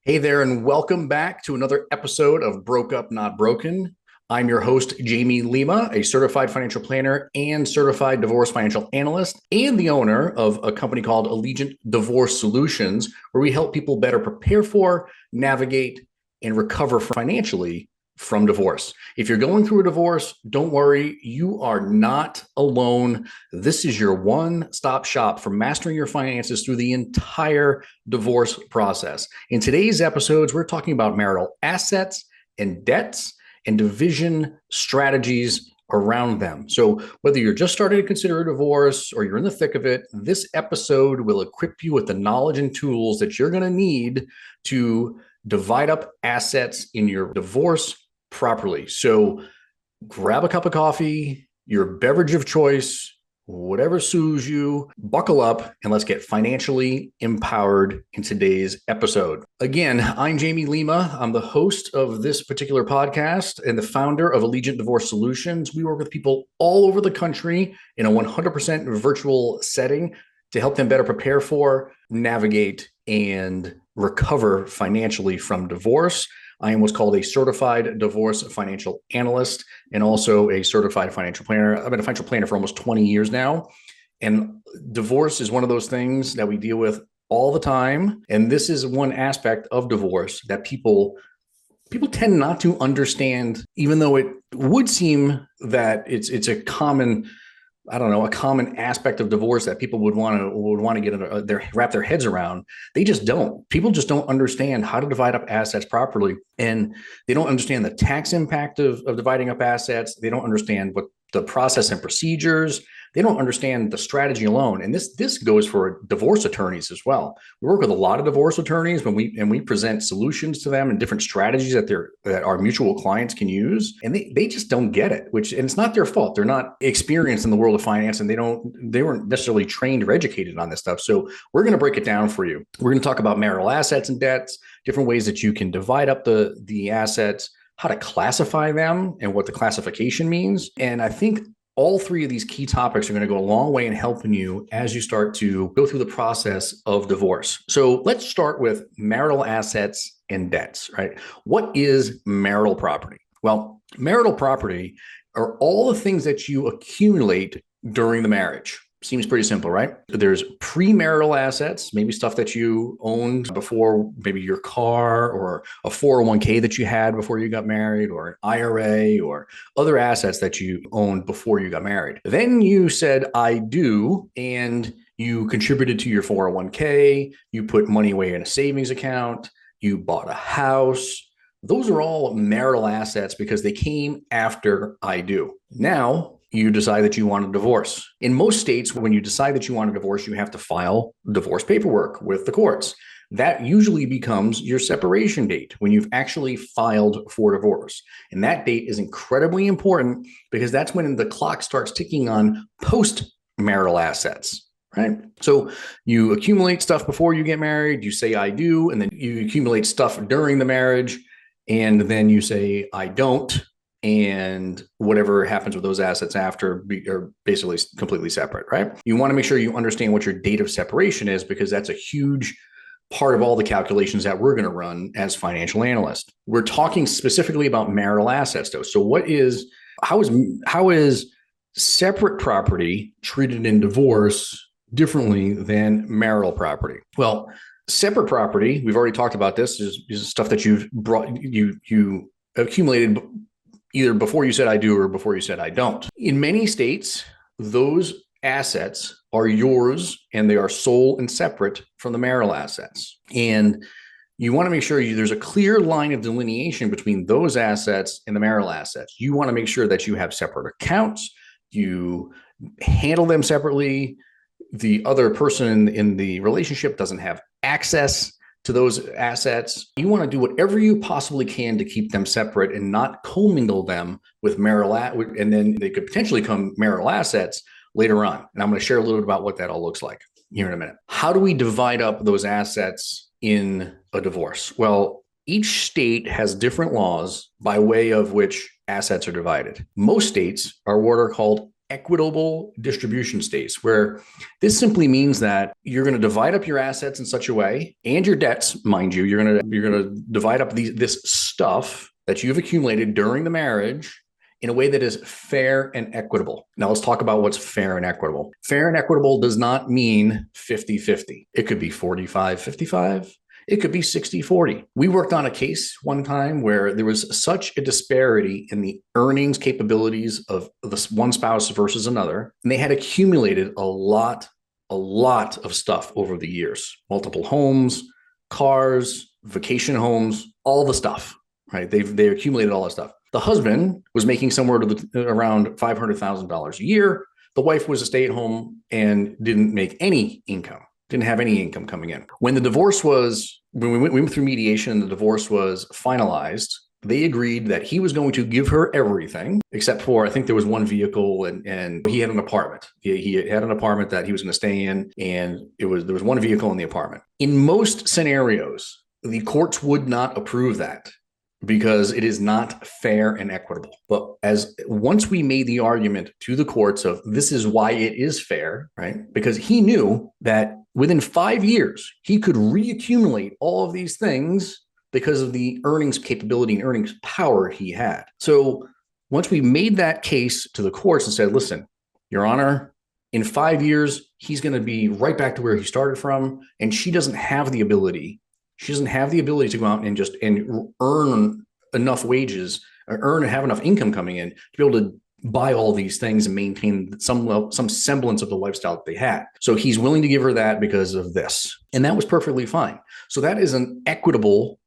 Hey there, and welcome back to another episode of Broke Up Not Broken. I'm your host, Jamie Lima, a certified financial planner and certified divorce financial analyst, and the owner of a company called Allegiant Divorce Solutions, where we help people better prepare for, navigate, and recover financially from divorce. If you're going through a divorce, don't worry, you are not alone. This is your one-stop shop for mastering your finances through the entire divorce process. In today's episodes, we're talking about marital assets and debts and division strategies around them. So whether you're just starting to consider a divorce or you're in the thick of it, this episode will equip you with the knowledge and tools that you're going to need to divide up assets in your divorce properly. So grab a cup of coffee, your beverage of choice, whatever soothes you, buckle up, and let's get financially empowered in today's episode. Again, I'm Jamie Lima. I'm the host of this particular podcast and the founder of Allegiant Divorce Solutions. We work with people all over the country in a 100% virtual setting to help them better prepare for, navigate, and recover financially from divorce. I am what's called a certified divorce financial analyst and also a certified financial planner. I've been a financial planner for almost 20 years now. And divorce is one of those things that we deal with all the time. And this is one aspect of divorce that people tend not to understand, even though it would seem that it's a common aspect of divorce that people would want to get wrap their heads around. They just don't. People just don't understand how to divide up assets properly, and they don't understand the tax impact of dividing up assets. They don't understand what the process and procedures. They don't understand the strategy alone. And this goes for divorce attorneys as well. We work with a lot of divorce attorneys when we present solutions to them and different strategies that our mutual clients can use. And they just don't get it, and it's not their fault. They're not experienced in the world of finance, and they weren't necessarily trained or educated on this stuff. So we're going to break it down for you. We're going to talk about marital assets and debts, different ways that you can divide up the assets, how to classify them and what the classification means. And I think all three of these key topics are going to go a long way in helping you as you start to go through the process of divorce. So let's start with marital assets and debts, right? What is marital property? Well, marital property are all the things that you accumulate during the marriage. Seems pretty simple, right? There's premarital assets, maybe stuff that you owned before, maybe your car or a 401k that you had before you got married, or an IRA, or other assets that you owned before you got married. Then you said, I do, and you contributed to your 401k, you put money away in a savings account, you bought a house. Those are all marital assets because they came after I do. Now, you decide that you want a divorce. In most states, when you decide that you want a divorce, you have to file divorce paperwork with the courts. That usually becomes your separation date when you've actually filed for divorce. And that date is incredibly important because that's when the clock starts ticking on post-marital assets, right? So you accumulate stuff before you get married, you say, I do, and then you accumulate stuff during the marriage, and then you say, I don't. And whatever happens with those assets after are basically completely separate, right? You want to make sure you understand what your date of separation is, because that's a huge part of all the calculations that we're going to run as financial analysts. We're talking specifically about marital assets, though. So how is separate property treated in divorce differently than marital property? Well, separate property, we've already talked about this, is stuff that you accumulated either before you said I do or before you said I don't. In many states, those assets are yours and they are sole and separate from the marital assets. And you want to make sure there's a clear line of delineation between those assets and the marital assets. You want to make sure that you have separate accounts, you handle them separately. The other person in the relationship doesn't have access to those assets. You want to do whatever you possibly can to keep them separate and not commingle them with marital, and then they could potentially become marital assets later on. And I'm going to share a little bit about what that all looks like here in a minute. How do we divide up those assets in a divorce? Well, each state has different laws by way of which assets are divided. Most states are what are called equitable distribution states, where this simply means that you're going to divide up your assets in such a way, and your debts, mind you, you're going to divide up this stuff that you've accumulated during the marriage in a way that is fair and equitable. Now let's talk about what's fair and equitable. Fair and equitable does not mean 50-50. It could be 45-55. It could be 60-40. We worked on a case one time where there was such a disparity in the earnings capabilities of this one spouse versus another, and they had accumulated a lot of stuff over the years. Multiple homes, cars, vacation homes, all the stuff, right? They accumulated all that stuff. The husband was making somewhere around $500,000 a year. The wife was a stay-at-home and didn't make any income. Didn't have any income coming in. When we went through mediation and the divorce was finalized, they agreed that he was going to give her everything, except for, I think there was one vehicle and he had an apartment. He had an apartment that he was going to stay in, and there was one vehicle in the apartment. In most scenarios, the courts would not approve that because it is not fair and equitable. But once we made the argument to the courts of this is why it is fair, right? Because he knew that within 5 years, he could reaccumulate all of these things because of the earnings capability and earnings power he had. So once we made that case to the courts and said, listen, Your Honor, in 5 years, he's going to be right back to where he started from, and she doesn't have the ability to go out and earn enough wages or have enough income coming in to be able to buy all these things and maintain some semblance of the lifestyle that they had. So he's willing to give her that because of this. And that was perfectly fine. So that is an equitable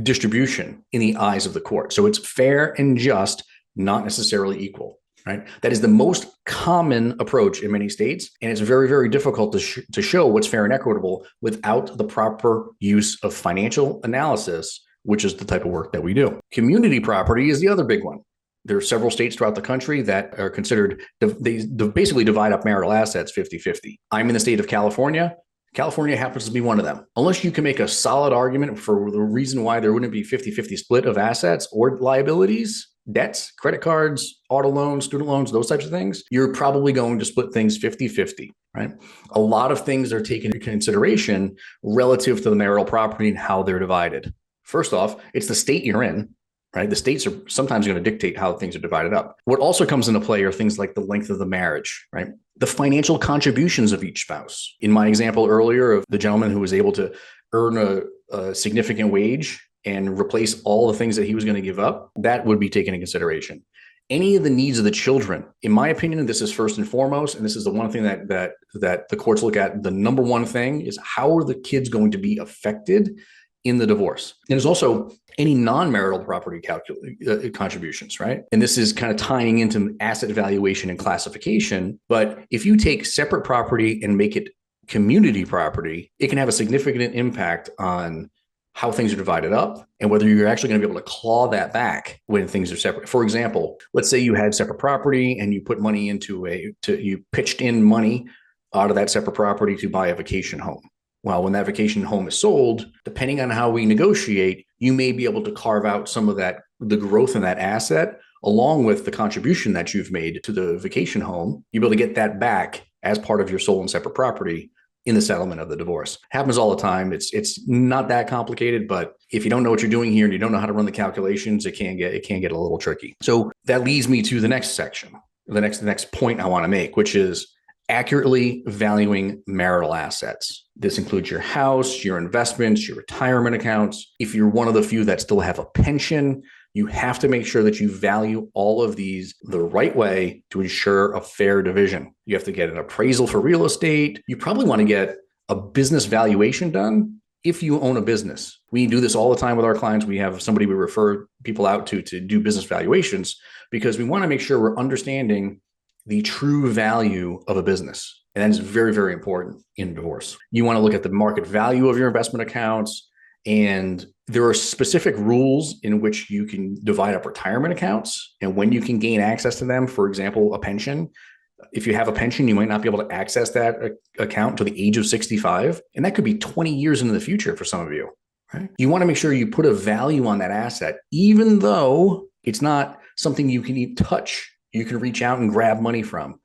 distribution in the eyes of the court. So it's fair and just, not necessarily equal, right? That is the most common approach in many states. And it's very, very difficult to show what's fair and equitable without the proper use of financial analysis, which is the type of work that we do. Community property is the other big one. There are several states throughout the country that are considered, they basically divide up marital assets 50-50. I'm in the state of California. California happens to be one of them. Unless you can make a solid argument for the reason why there wouldn't be 50-50 split of assets or liabilities, debts, credit cards, auto loans, student loans, those types of things, you're probably going to split things 50-50, right? A lot of things are taken into consideration relative to the marital property and how they're divided. First off, it's the state you're in, right? The states are sometimes going to dictate how things are divided up. What also comes into play are things like the length of the marriage, right? The financial contributions of each spouse. In my example earlier of the gentleman who was able to earn a significant wage and replace all the things that he was going to give up, that would be taken into consideration. Any of the needs of the children, in my opinion, this is first and foremost, and this is the one thing that the courts look at. The number one thing is how are the kids going to be affected in the divorce? And there's also any non-marital property contributions, right? And this is kind of tying into asset valuation and classification. But if you take separate property and make it community property, it can have a significant impact on how things are divided up and whether you're actually going to be able to claw that back when things are separate. For example, let's say you had separate property and you put money you pitched in money out of that separate property to buy a vacation home. Well, when that vacation home is sold, depending on how we negotiate, you may be able to carve out some of that, the growth in that asset, along with the contribution that you've made to the vacation home. You'll be able to get that back as part of your sole and separate property in the settlement of the divorce. Happens all the time. It's not that complicated, but if you don't know what you're doing here and you don't know how to run the calculations, it can get a little tricky. So that leads me to the next section, the next point I want to make, which is accurately valuing marital assets. This includes your house, your investments, your retirement accounts. If you're one of the few that still have a pension, you have to make sure that you value all of these the right way to ensure a fair division. You have to get an appraisal for real estate. You probably want to get a business valuation done if you own a business. We do this all the time with our clients. We have somebody we refer people out to do business valuations because we want to make sure we're understanding the true value of a business. And that is very, very important in divorce. You want to look at the market value of your investment accounts. And there are specific rules in which you can divide up retirement accounts and when you can gain access to them. For example, a pension. If you have a pension, you might not be able to access that account until the age of 65. And that could be 20 years into the future for some of you, right? You want to make sure you put a value on that asset, even though it's not something you can even touch you can reach out and grab money from.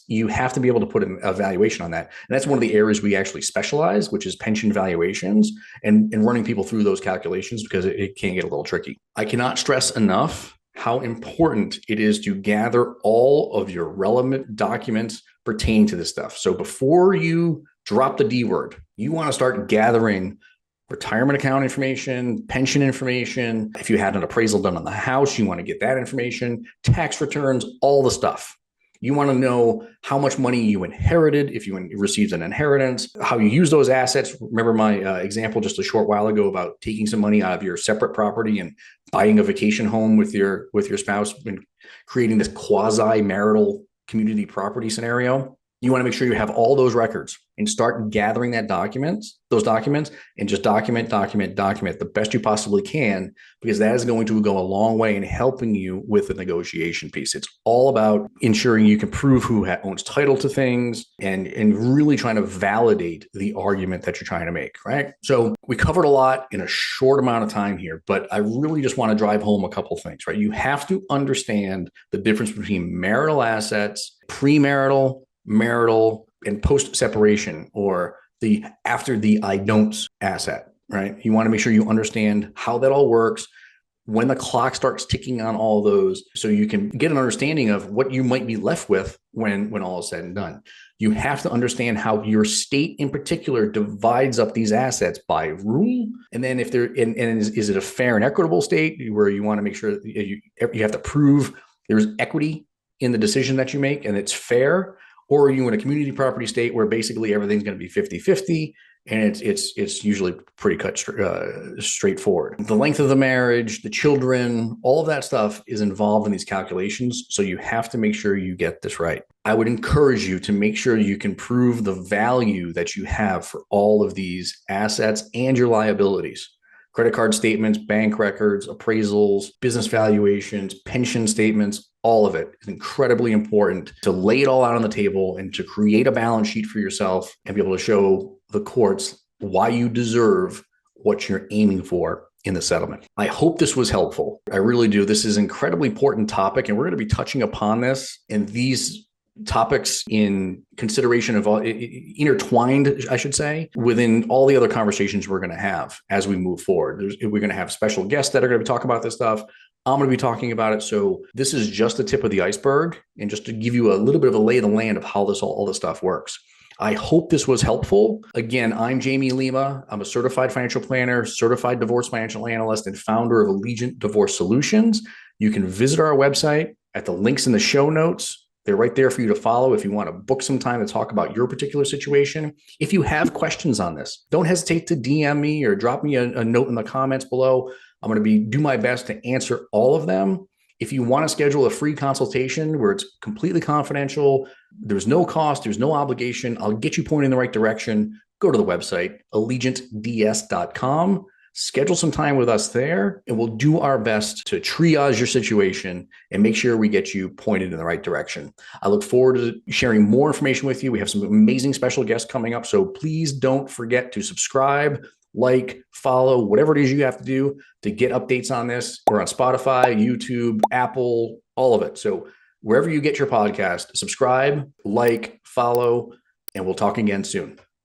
You have to be able to put an evaluation on that. And that's one of the areas we actually specialize, which is pension valuations and running people through those calculations, because it can get a little tricky. I cannot stress enough how important it is to gather all of your relevant documents pertaining to this stuff. So before you drop the D word, you want to start gathering retirement account information, pension information. If you had an appraisal done on the house, you want to get that information, tax returns, all the stuff. You want to know how much money you inherited, if you received an inheritance, how you use those assets. Remember my example just a short while ago about taking some money out of your separate property and buying a vacation home with your spouse and creating this quasi-marital community property scenario. You want to make sure you have all those records and start gathering those documents, and just document the best you possibly can, because that is going to go a long way in helping you with the negotiation piece. It's all about ensuring you can prove who owns title to things and really trying to validate the argument that you're trying to make, right? So we covered a lot in a short amount of time here, but I really just want to drive home a couple things, right? You have to understand the difference between marital assets, premarital, marital, and post-separation, or the after the I don'ts asset, right? You want to make sure you understand how that all works, when the clock starts ticking on all those, so you can get an understanding of what you might be left with when all is said and done. You have to understand how your state in particular divides up these assets by rule. And then if is it a fair and equitable state where you want to make sure you have to prove there's equity in the decision that you make and it's fair? Or are you in a community property state where basically everything's going to be 50-50, and it's usually pretty straightforward. The length of the marriage, the children, all of that stuff is involved in these calculations. So you have to make sure you get this right. I would encourage you to make sure you can prove the value that you have for all of these assets and your liabilities. Credit card statements, bank records, appraisals, business valuations, pension statements, all of it is incredibly important to lay it all out on the table and to create a balance sheet for yourself and be able to show the courts why you deserve what you're aiming for in the settlement. I hope this was helpful. I really do. This is an incredibly important topic, and we're going to be touching upon this and these topics in consideration of all intertwined, I should say, within all the other conversations we're going to have as we move forward. We're going to have special guests that are going to be talking about this stuff. I'm going to be talking about it. So this is just the tip of the iceberg, and just to give you a little bit of a lay of the land of how all this stuff works. I hope this was helpful. Again, I'm Jamie Lima. I'm a certified financial planner, certified divorce financial analyst, and founder of Allegiant Divorce Solutions. You can visit our website at the links in the show notes. They're right there for you to follow if you want to book some time to talk about your particular situation. If you have questions on this, don't hesitate to DM me or drop me a note in the comments below. I'm going to do my best to answer all of them. If you want to schedule a free consultation where it's completely confidential, there's no cost, there's no obligation, I'll get you pointed in the right direction. Go to the website, allegiantds.com. Schedule some time with us there, and we'll do our best to triage your situation and make sure we get you pointed in the right direction. I look forward to sharing more information with you. We have some amazing special guests coming up, so please don't forget to subscribe, like, follow, whatever it is you have to do to get updates on this. We're on Spotify, YouTube, Apple, all of it. So wherever you get your podcast, subscribe, like, follow, and we'll talk again soon.